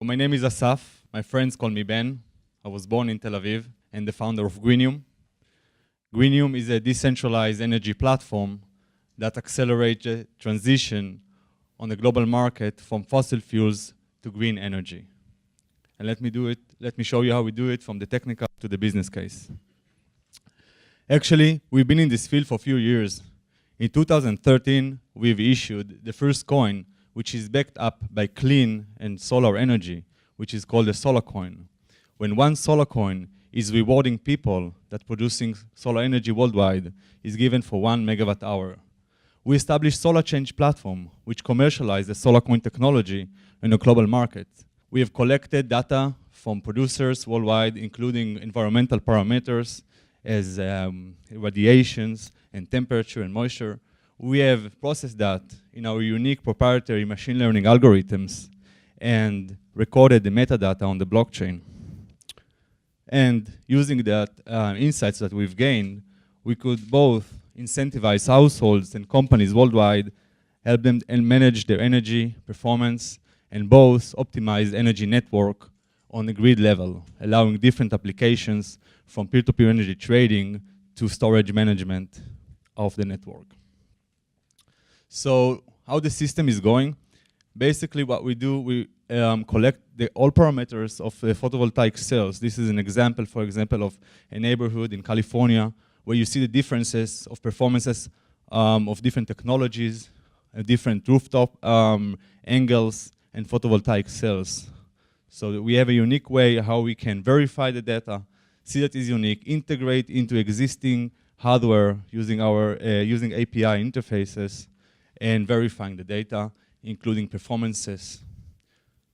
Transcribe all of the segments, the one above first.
My name is Asaf. My friends call me Ben. I was born in Tel Aviv and the founder of Greeneum. Greeneum is a decentralized energy platform that accelerates the transition on the global market from fossil fuels to green energy. And let me show you how we do it from the technical to the business case. Actually, we've been in this field for a few years. In 2013, we've issued the first coin, which is backed up by clean and solar energy, which is called a solar coin. When one solar coin is rewarding people that producing solar energy worldwide is given for 1 megawatt hour. We established Solar Change platform, which commercialized the solar coin technology in the global market. We have collected data from producers worldwide, including environmental parameters as radiations and temperature and moisture. We have processed that in our unique proprietary machine learning algorithms and recorded the metadata on the blockchain. And using that insights that we've gained, we could both incentivize households and companies worldwide, help them and manage their energy performance, and both optimize energy network on the grid level, allowing different applications from peer-to-peer energy trading to storage management of the network. So how the system is going? Basically what we do, we collect all parameters of the photovoltaic cells. This is an example, for example, of a neighborhood in California where you see the differences of performances of different technologies, different rooftop angles, and photovoltaic cells. So we have a unique way how we can verify the data, see that is unique, integrate into existing hardware using our using API interfaces, and verifying the data, including performances.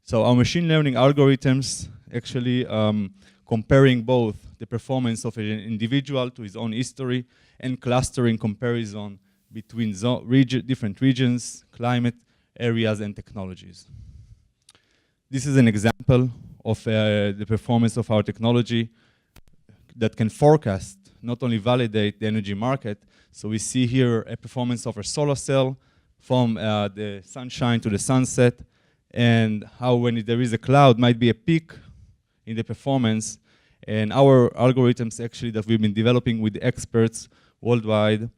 So our machine learning algorithms actually comparing both the performance of an individual to his own history and clustering comparison between different regions, climate areas, and technologies. This is an example of the performance of our technology that can forecast, not only validate the energy market. So we see here a performance of a solar cell from the sunshine to the sunset, and how when there is a cloud might be a peak in the performance. And our algorithms actually that we've been developing with experts worldwide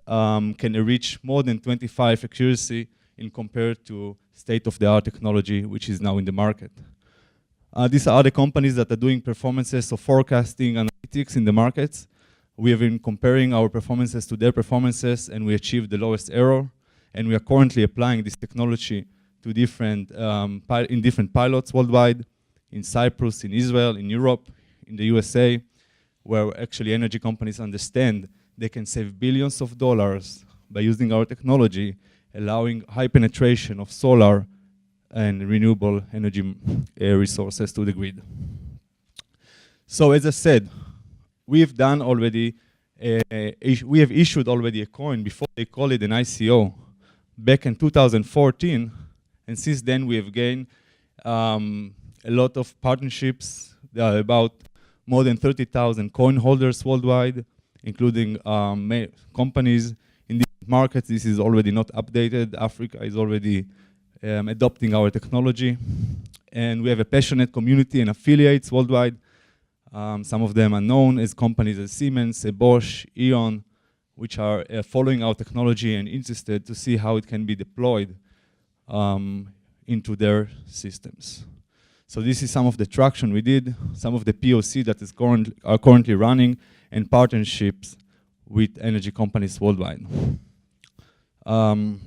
can reach more than 25 accuracy in compared to state-of-the-art technology, which is now in the market. These are the companies that are doing performances of forecasting analytics in the markets. We have been comparing our performances to their performances, and we achieved the lowest error. And we are currently applying this technology to different pilots worldwide, in Cyprus, in Israel, in Europe, in the USA, where actually energy companies understand they can save billions of dollars by using our technology, allowing high penetration of solar and renewable energy resources to the grid. So as I said, we've done already, we have issued already a coin before they call it an ICO back in 2014, and since then we have gained a lot of partnerships. There are about more than 30,000 coin holders worldwide, including companies in different markets. This is already not updated. Africa is already adopting our technology. And we have a passionate community and affiliates worldwide. Some of them are known as companies as Siemens, Bosch, E.ON, which are following our technology and interested to see how it can be deployed into their systems. So this is some of the traction we did, some of the POC that are currently running, and partnerships with energy companies worldwide. Well,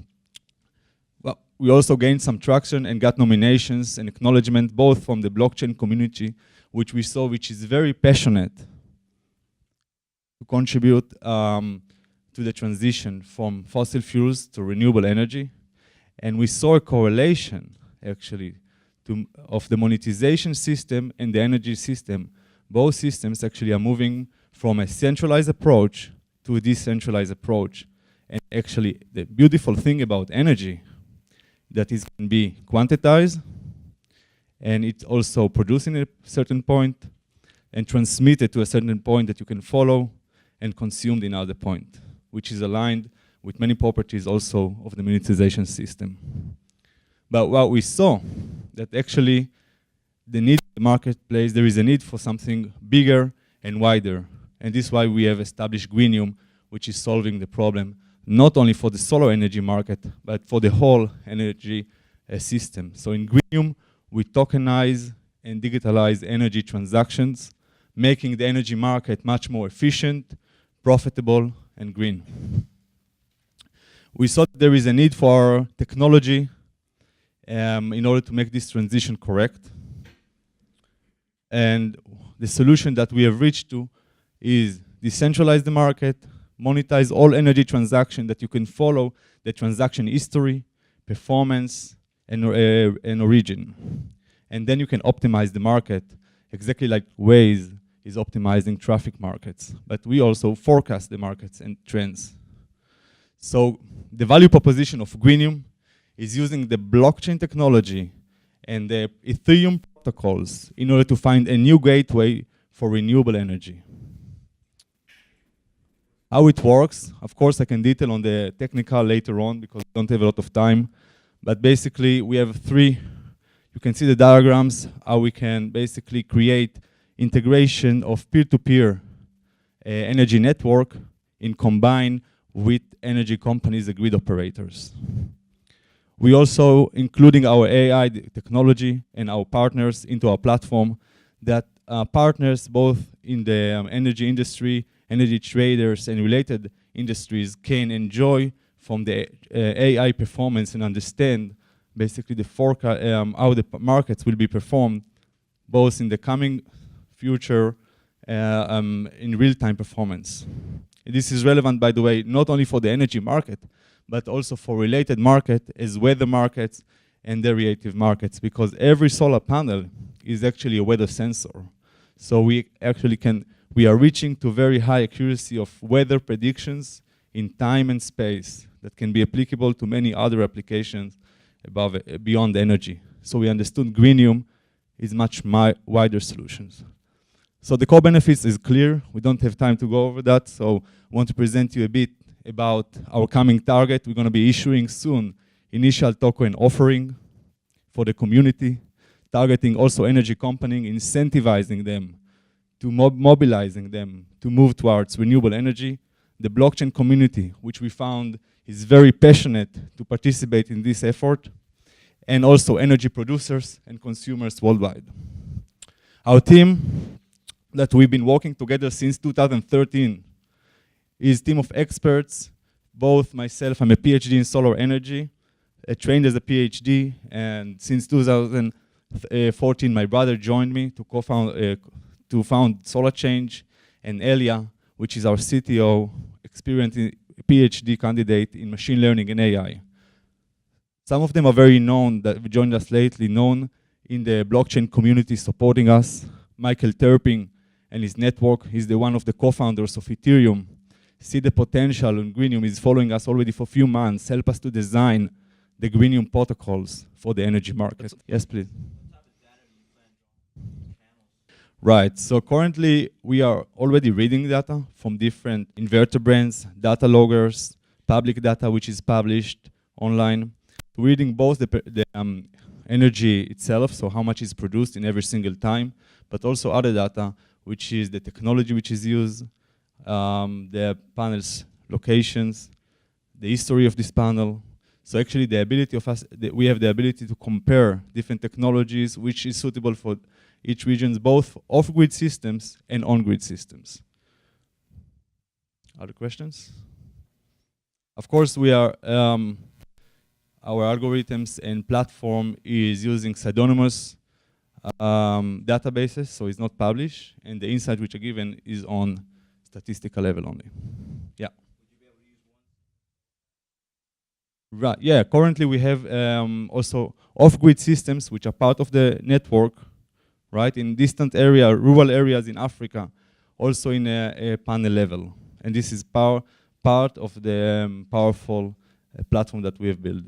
we also gained some traction and got nominations and acknowledgement both from the blockchain community, which we saw, which is very passionate to contribute to the transition from fossil fuels to renewable energy. And we saw a correlation, actually, of the monetization system and the energy system. Both systems actually are moving from a centralized approach to a decentralized approach. And actually, the beautiful thing about energy, that it can be quantized, and it's also produced in a certain point, and transmitted to a certain point that you can follow, and consumed in another point, which is aligned with many properties also of the monetization system. But what we saw, that actually the need in the marketplace, there is a need for something bigger and wider. And this is why we have established Greeneum, which is solving the problem, not only for the solar energy market, but for the whole energy system. So in Greeneum, we tokenize and digitalize energy transactions, making the energy market much more efficient, profitable, and green. We saw that there is a need for technology in order to make this transition correct. And the solution that we have reached to is decentralize the market, monetize all energy transactions that you can follow the transaction history, performance, and origin. And then you can optimize the market, exactly like Waze is optimizing traffic markets. But we also forecast the markets and trends. So the value proposition of Greeneum is using the blockchain technology and the Ethereum protocols in order to find a new gateway for renewable energy. How it works, of course, I can detail on the technical later on because we don't have a lot of time. But basically, we have three. You can see the diagrams, how we can basically create integration of peer-to-peer energy network in combine with energy companies, the grid operators. We also including our AI technology and our partners into our platform that partners both in the energy industry, energy traders, and related industries can enjoy from the AI performance and understand basically the forecast, how the markets will be performed both in the coming future in real-time performance. This is relevant, by the way, not only for the energy market, but also for related markets as weather markets and derivative markets, because every solar panel is actually a weather sensor. So we are reaching to very high accuracy of weather predictions in time and space that can be applicable to many other applications beyond energy. So we understood Greeneum is much wider solutions. So the core benefits is clear. We don't have time to go over that, so I want to present you a bit about our coming target. We're going to be issuing soon initial token offering for the community, targeting also energy companies, incentivizing them to mobilizing them to move towards renewable energy. The blockchain community, which we found is very passionate to participate in this effort, and also energy producers and consumers worldwide. Our team that we've been working together since 2013 is a team of experts, both myself, I'm a PhD in solar energy, trained as a PhD, and since 2014 my brother joined me to found Solar Change, and Elia, which is our CTO, experienced PhD candidate in machine learning and AI. Some of them are very known that joined us lately, known in the blockchain community supporting us. Michael Terping and his network, he's one of the co-founders of Ethereum. See the potential, and Greeneum is following us already for a few months, help us to design the Greeneum protocols for the energy market. Yes, please. Right, so currently we are already reading data from different inverter brands, data loggers, public data which is published online. Reading both the energy itself, so how much is produced in every single time, but also other data, which is the technology which is used, the panel's locations, the history of this panel. So actually the ability of us, we have the ability to compare different technologies which is suitable for each region, both off-grid systems and on-grid systems. Other questions? Of course, we are, our algorithms and platform is using pseudonymous databases, so it's not published, and the insight which are given is on statistical level only. Yeah. Would you be able to use one? Right, yeah, currently we have also off-grid systems which are part of the network, right, in distant area, rural areas in Africa, also in a panel level. And this is part of the powerful platform that we have built.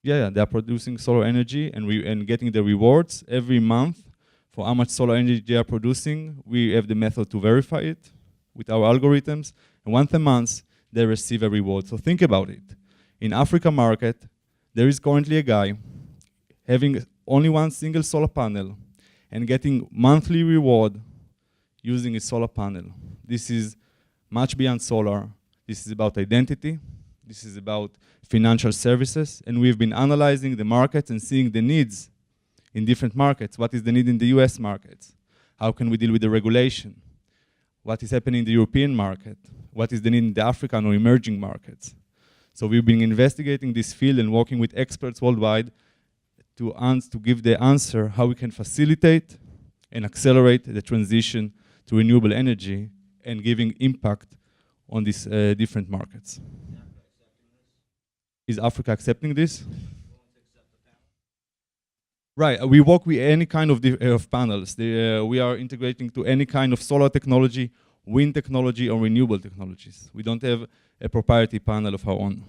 Yeah, they are producing solar energy and getting the rewards every month for how much solar energy they are producing. We have the method to verify it with our algorithms. And once a month, they receive a reward. So think about it. In Africa market, there is currently a guy having only one single solar panel and getting monthly reward using a solar panel. This is much beyond solar. This is about identity. This is about financial services. And we've been analyzing the markets and seeing the needs in different markets. What is the need in the US markets? How can we deal with the regulation? What is happening in the European market? What is the need in the African or emerging markets? So we've been investigating this field and working with experts worldwide to give the answer how we can facilitate and accelerate the transition to renewable energy and giving impact on these different markets. Is Africa accepting this? Right, we work with any kind of panels. We are integrating to any kind of solar technology, wind technology, or renewable technologies. We don't have a proprietary panel of our own.